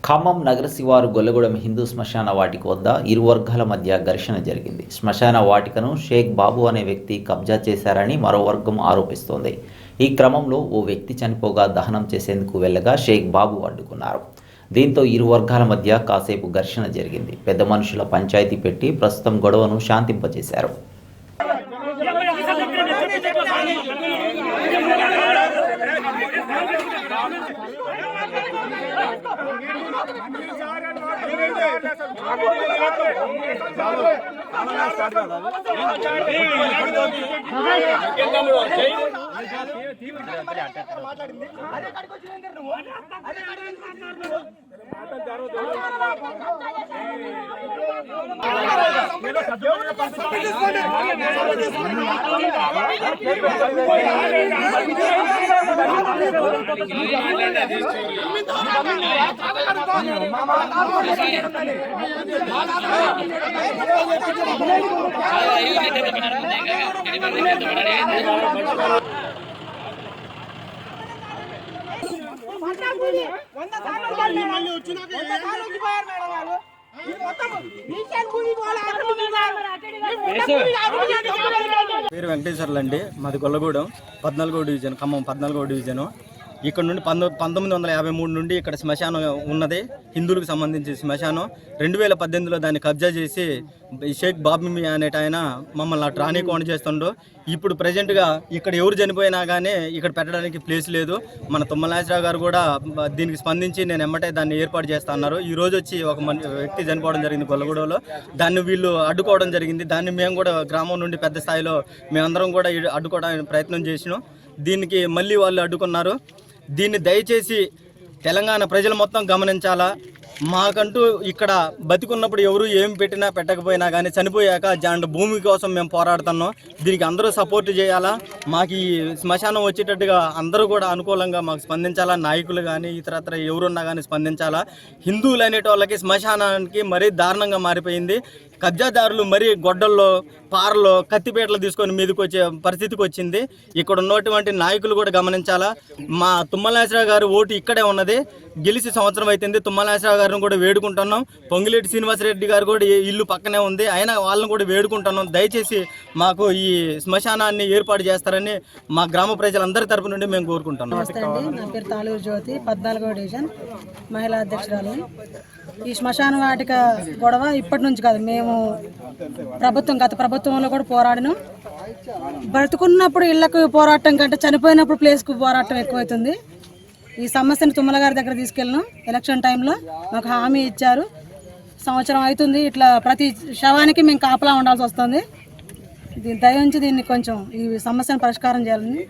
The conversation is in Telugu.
ఖమ్మం నగర శివారు గొల్లగూడెం హిందూ శ్మశాన వాటిక వద్ద ఇరు వర్గాల మధ్య ఘర్షణ జరిగింది. శ్మశాన వాటికను షేక్ బాబు అనే వ్యక్తి కబ్జా చేశారని మరో వర్గం ఆరోపిస్తోంది. ఈ క్రమంలో ఓ వ్యక్తి చనిపోగా దహనం చేసేందుకు వెళ్ళగా షేక్ బాబు అడ్డుకున్నారు. దీంతో ఇరు వర్గాల మధ్య కాసేపు ఘర్షణ జరిగింది. పెద్ద మనుషుల పంచాయతీ పెట్టి ప్రస్తుతం గొడవను శాంతింపజేశారు. పేరు వెంకటేశ్వర్లు అండి. మాది గొల్లగూడెం 14వ డివిజన్, ఖమ్మం 14వ డివిజను. ఇక్కడ నుండి 1953 నుండి ఇక్కడ శ్మశానం ఉన్నది, హిందువులకు సంబంధించిన శ్మశానం. 2018లో దాన్ని కబ్జా చేసి షేక్ బాబు అనేట ఆయన మమ్మల్ని అటు రానికోండి చేస్తుండ్రు. ఇప్పుడు ప్రజెంట్గా ఇక్కడ ఎవరు చనిపోయినా కానీ ఇక్కడ పెట్టడానికి ప్లేస్ లేదు. మన తుమ్మలనాగేశ్వరరావు గారు కూడా దీనికి స్పందించి నేను ఎమ్మటే దాన్ని ఏర్పాటు చేస్తా అన్నారు. ఈ రోజు వచ్చి ఒక వ్యక్తి చనిపోవడం జరిగింది గొల్లగూడెంలో. దాన్ని వీళ్ళు అడ్డుకోవడం జరిగింది. దాన్ని మేము కూడా గ్రామం నుండి పెద్ద స్థాయిలో మేమందరం కూడా అడ్డుకోవడానికి ప్రయత్నం చేసినాం. దీనికి మళ్ళీ వాళ్ళు అడ్డుకున్నారు. దీన్ని దయచేసి తెలంగాణ ప్రజలు మొత్తం గమనించాలా. మాకంటూ ఇక్కడ బతికున్నప్పుడు ఎవరు ఏం పెట్టినా పెట్టకపోయినా కానీ చనిపోయాక భూమి కోసం మేము పోరాడుతున్నాం. దీనికి అందరూ సపోర్ట్ చేయాలా. మాకు ఈ శ్మశానం వచ్చేటట్టుగా అందరూ కూడా అనుకూలంగా మాకు స్పందించాలా. నాయకులు కానీ ఇతరత్ర ఎవరున్నా కానీ స్పందించాలా. హిందువులు అనేటోళ్ళకి శ్మశానానికి మరీ దారుణంగా మారిపోయింది. కబ్జాదారులు మరీ గొడ్డల్లో పారలో కత్తిపేటలు తీసుకొని మీదకి వచ్చే పరిస్థితికి వచ్చింది. ఇక్కడ ఉన్నటువంటి నాయకులు కూడా గమనించాలా. మా తుమ్మలనాగేశ్వరరావు గారు ఓటు ఇక్కడే ఉన్నది, గెలిచి సంవత్సరం అవుతుంది. తుమ్మలనాగేశ్వరరావు గారిని కూడా వేడుకుంటున్నాం. పొంగిలేటి శ్రీనివాసరెడ్డి గారు కూడా ఇల్లు పక్కనే ఉంది, అయినా వాళ్ళని కూడా వేడుకుంటున్నాం. దయచేసి మాకు ఈ శ్మశానాన్ని ఏర్పాటు చేస్తారని మా గ్రామ ప్రజలందరి తరపు నుండి మేము కోరుకుంటున్నాం. నా పేరు తాళూరు జ్యోతి, 14వ డివిజన్ మహిళా అధ్యక్షురాలని. ఈ శ్మశాన వాటిక గొడవ ఇప్పటి నుంచి కాదు, మేము గత ప్రభుత్వంలో కూడా పోరాడినాం. బ్రతుకున్నప్పుడు ఇళ్లకు పోరాటం కంటే చనిపోయినప్పుడు ప్లేస్కు పోరాటం ఎక్కువైతుంది. ఈ సమస్యను తుమ్మల గారి దగ్గర తీసుకెళ్ళినాం. ఎలక్షన్ టైంలో మాకు హామీ ఇచ్చారు. సంవత్సరం అవుతుంది. ఇట్లా ప్రతి శవానికి మేము కాపలా ఉండాల్సి వస్తుంది. దయ ఉంచి దీన్ని కొంచెం ఈ సమస్యను పరిష్కారం చేయాలని